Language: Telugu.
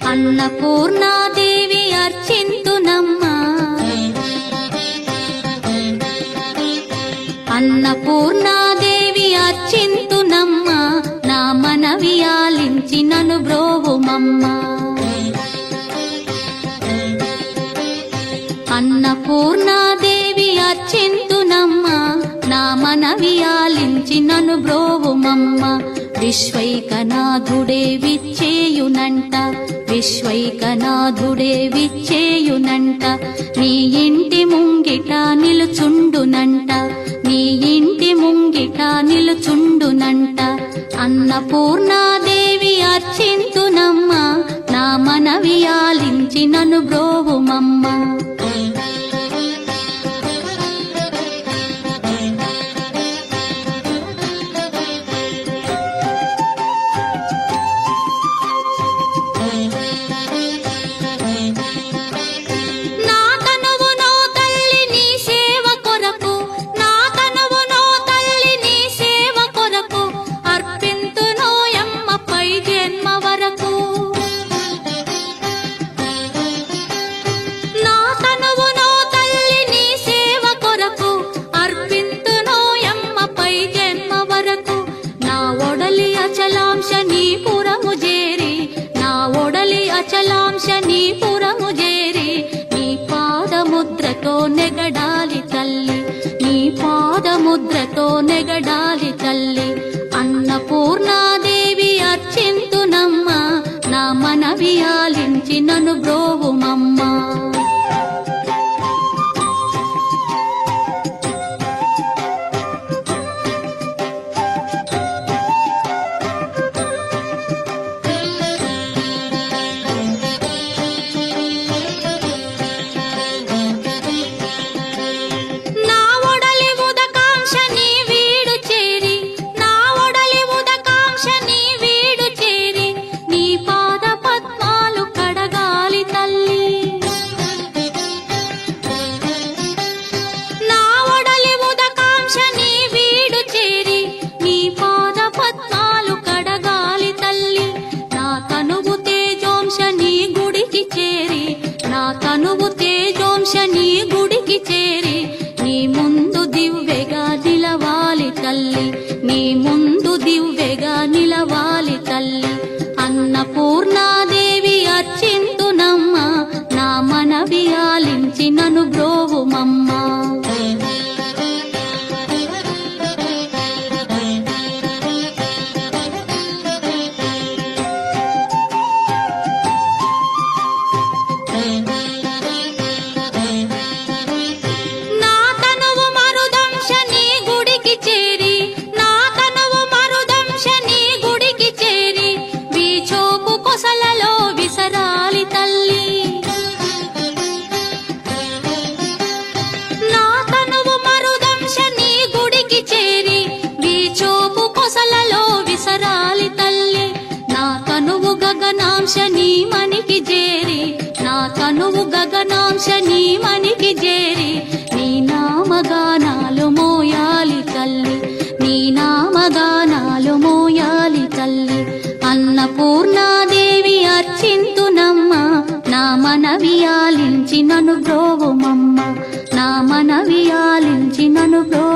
అన్నపూర్ణాదేవి అర్చింతునమ్మా, అన్నపూర్ణాదేవి అర్చింతునమ్మా, నా మనవి ఆలించి నన్ను బ్రోవుమమ్మా. అన్నపూర్ణాదేవి అర్చింతునమ్మా, నా మనవి ఆలించి నన్ను బ్రోవుమమ్మా. విశ్వైకనాథుడే విచ్చేయునంట, విశ్వైకనాథుడే విచ్చేయునంట, నీ ఇంటి ముంగిట నిలుచుండునంట, నీ ఇంటి ముంగిట నిలుచుండునంట. అన్నపూర్ణాదేవి అర్చింతునమ్మా, నా మనవి ఆలించి నన్ను బ్రోవుమమ్మా. అచలాంశ నీ పురము చేరి, నీ పాదముద్రతో నెగడాలి తల్లి, నీ పాదముద్రతో నెగడాలి తల్లి. అన్నపూర్ణాదేవి అర్చింతునమ్మా, నా మనవి ఆలించి నన్ను బ్రోవుమమ్మా. తనువు తేజోంశ నీ గుడికి చేరి, నీ ముందు దివ్వెగా నిలవాలి తల్లి, నీ ముందు దివ్వెగా నిలవాలి తల్లి. అన్నపూర్ణాదేవి అర్చింతునమ్మా, నా మనవి ఆలించి నన్ను బ్రోవుమమ్మా. గగనాంశ నీ మనికి చేరి, నా తనువు గగనాంశ నీ మనికి చేరి, నీ నామగానాలు మోయాలి తల్లి, నీ నామగానాలు మోయాలి తల్లి. అన్నపూర్ణాదేవి అర్చింతునమ్మా, నా మనవి ఆలించి నన్ను బ్రోవుమమ్మా, నా మనవి ఆలించి నన్ను బ్రో